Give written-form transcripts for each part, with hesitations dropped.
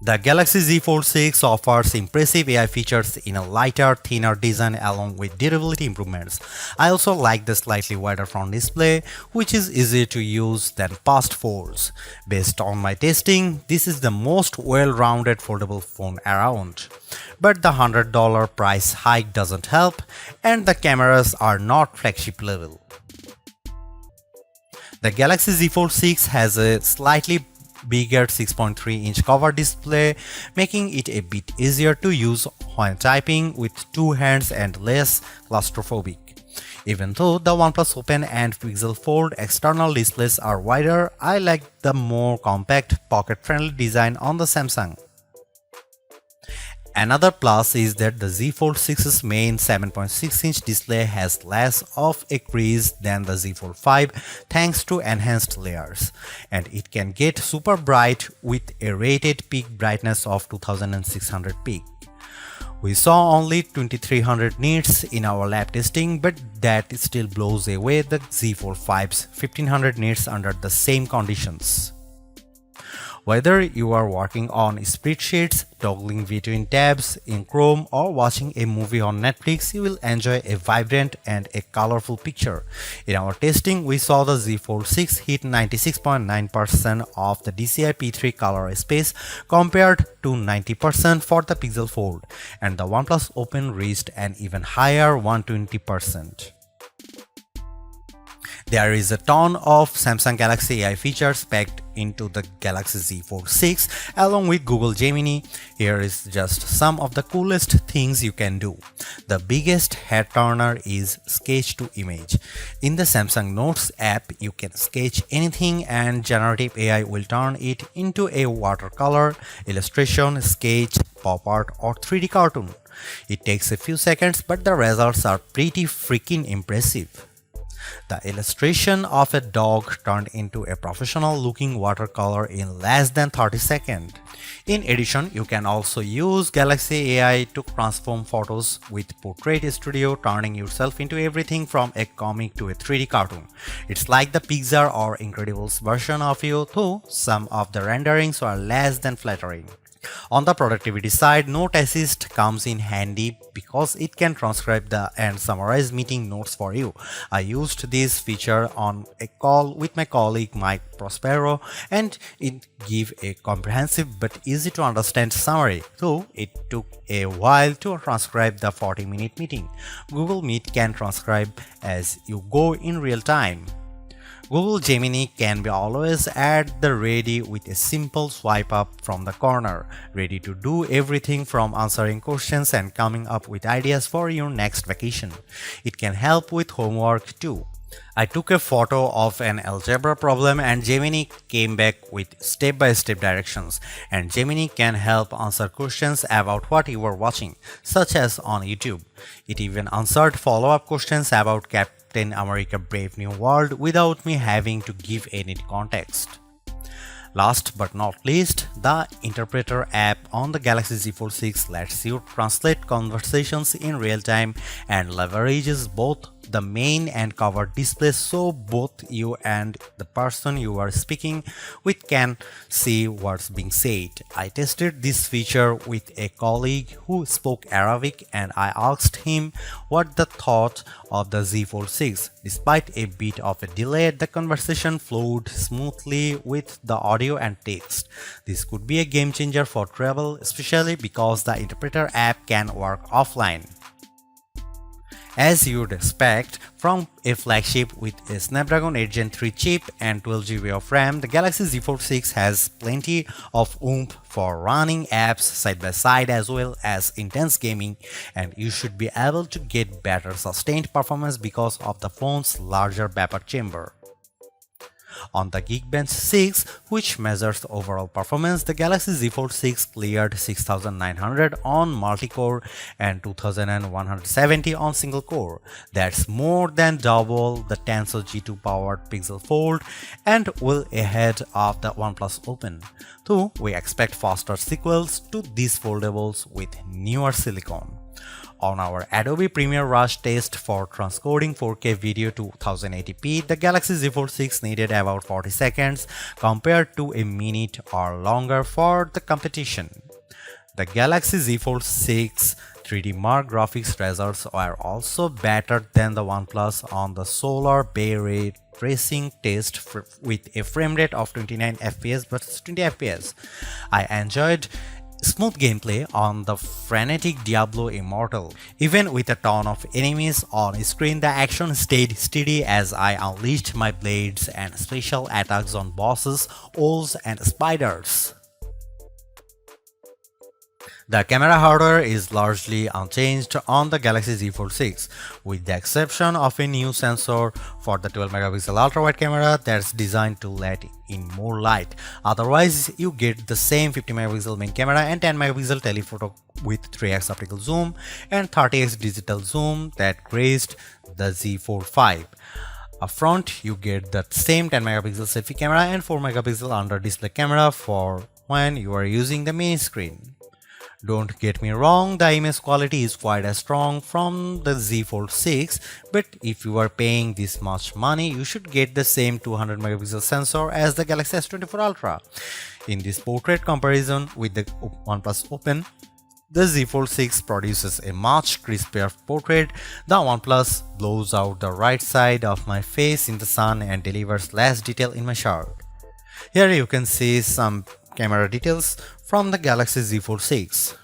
The Galaxy Z Fold 6 offers impressive AI features in a lighter, thinner design along with durability improvements. I also like the slightly wider front display, which is easier to use than past folds. Based on my testing, this is the most well-rounded foldable phone around. But the $100 price hike doesn't help, and the cameras are not flagship level. The Galaxy Z Fold 6 has a slightly bigger 6.3-inch cover display, making it a bit easier to use when typing with two hands and less claustrophobic. Even though the OnePlus Open and Pixel Fold external displays are wider, I like the more compact, pocket-friendly design on the Samsung. Another plus is that the Z Fold 6's main 7.6-inch display has less of a crease than the Z Fold 5 thanks to enhanced layers, and it can get super bright with a rated peak brightness of 2600 peak. We saw only 2300 nits in our lab testing, but that still blows away the Z Fold 5's 1500 nits under the same conditions. Whether you are working on spreadsheets, toggling between tabs in Chrome, or watching a movie on Netflix, you will enjoy a vibrant and a colorful picture. In our testing, we saw the Z Fold 6 hit 96.9% of the DCI P3 color space compared to 90% for the Pixel Fold, and the OnePlus Open reached an even higher 120%. There is a ton of Samsung Galaxy AI features packed into the Galaxy Z Fold 6 along with Google Gemini. Here is just some of the coolest things you can do. The biggest head turner is sketch to image. In the Samsung Notes app, you can sketch anything and generative AI will turn it into a watercolor, illustration, sketch, pop art, or 3D cartoon. It takes a few seconds, but the results are pretty freaking impressive. The illustration of a dog turned into a professional-looking watercolor in less than 30 seconds. In addition, you can also use Galaxy AI to transform photos with Portrait Studio, turning yourself into everything from a comic to a 3D cartoon. It's like the Pixar or Incredibles version of you, though some of the renderings are less than flattering. On the productivity side, Note Assist comes in handy because it can transcribe and summarize meeting notes for you. I used this feature on a call with my colleague Mike Prospero, and it gave a comprehensive but easy to understand summary, though it took a while to transcribe the 40-minute meeting. Google Meet can transcribe as you go in real time. Google Gemini can be always at the ready with a simple swipe up from the corner, ready to do everything from answering questions and coming up with ideas for your next vacation. It can help with homework too. I took a photo of an algebra problem and Gemini came back with step-by-step directions, and Gemini can help answer questions about what you were watching, such as on YouTube. It even answered follow-up questions about Captain America Brave New World without me having to give any context. Last but not least, the Interpreter app on the Galaxy Z Fold 6 lets you translate conversations in real time and leverages both the main and cover displays so both you and the person you are speaking with can see what's being said. I tested this feature with a colleague who spoke Arabic and I asked him what the thought of the Z Fold 6. Despite a bit of a delay, the conversation flowed smoothly with the audio and text. This could be a game changer for travel, especially because the Interpreter app can work offline. As you'd expect from a flagship with a Snapdragon 8 Gen 3 chip and 12GB of RAM, the Galaxy Z Fold 6 has plenty of oomph for running apps side by side as well as intense gaming, and you should be able to get better sustained performance because of the phone's larger vapor chamber. On the Geekbench 6, which measures overall performance, the Galaxy Z Fold 6 cleared 6900 on multi-core and 2170 on single-core. That's more than double the Tensor G2 powered Pixel Fold and well ahead of the OnePlus Open. Though we expect faster sequels to these foldables with newer silicon. On our Adobe Premiere Rush test for transcoding 4K video to 1080p, the Galaxy Z Fold 6 needed about 40 seconds compared to a minute or longer for the competition. The Galaxy Z Fold 6 3D Mark graphics results are also better than the OnePlus on the solar bay ray tracing test with a frame rate of 29 fps versus 20 fps. I enjoyed smooth gameplay on the frenetic Diablo Immortal. Even with a ton of enemies on screen, the action stayed steady as I unleashed my blades and special attacks on bosses, owls and spiders. The camera hardware is largely unchanged on the Galaxy Z Fold 6, with the exception of a new sensor for the 12 megapixel ultra-wide camera that's designed to let in more light. Otherwise, you get the same 50 megapixel main camera and 10 megapixel telephoto with 3x optical zoom and 30x digital zoom that graced the Z Fold 5. Up front, you get the same 10 megapixel selfie camera and 4 megapixel under display camera for when you are using the main screen. Don't get me wrong, the image quality is quite as strong from the Z Fold 6, but if you are paying this much money, you should get the same 200 megapixel sensor as the Galaxy S24 Ultra. In this portrait comparison with the OnePlus Open, the Z Fold 6 produces a much crispier portrait. The OnePlus blows out the right side of my face in the sun and delivers less detail in my shirt. Here you can see some camera details from the Galaxy Z Fold 6.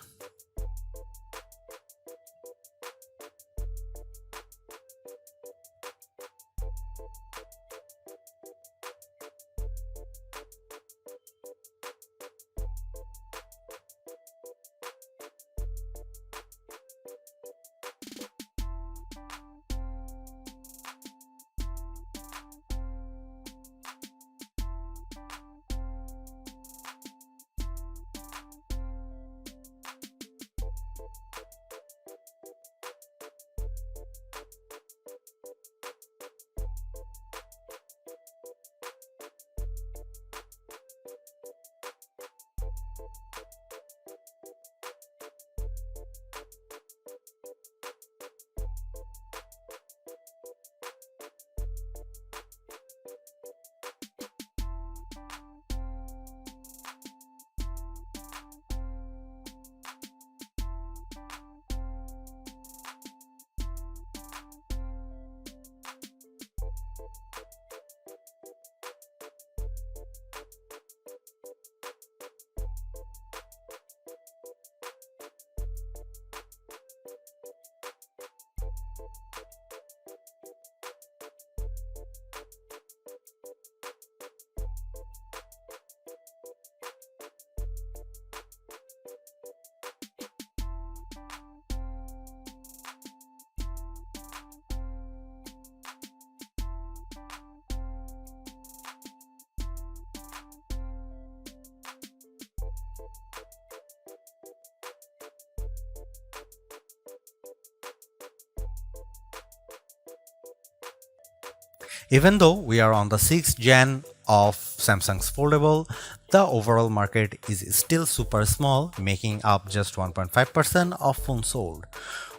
Even though we are on the 6th gen of Samsung's foldable, the overall market is still super small, making up just 1.5% of phones sold.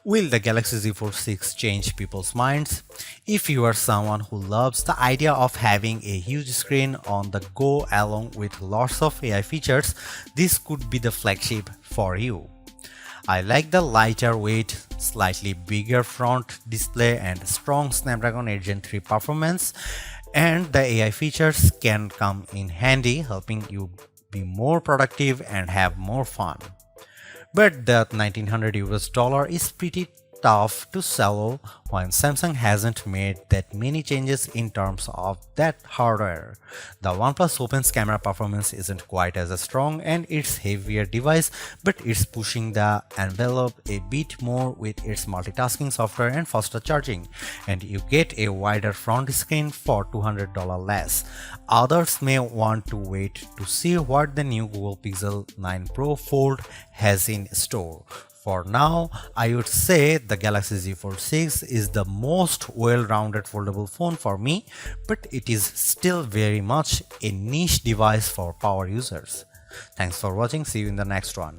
Will the Galaxy Z Fold 6 change people's minds? If you are someone who loves the idea of having a huge screen on the go along with lots of AI features, this could be the flagship for you. I like the lighter weight, slightly bigger front display and strong Snapdragon 8 Gen 3 performance, and the AI features can come in handy, helping you be more productive and have more fun. But the 1900 US dollar is pretty tough to swallow when Samsung hasn't made that many changes in terms of that hardware. The OnePlus Open's camera performance isn't quite as strong and it's heavier device, but it's pushing the envelope a bit more with its multitasking software and faster charging, and you get a wider front screen for $200 less. Others may want to wait to see what the new Google Pixel 9 Pro Fold has in store. For now, I would say the Galaxy Z Fold 6 is the most well-rounded foldable phone for me, but it is still very much a niche device for power users. Thanks for watching. See you in the next one.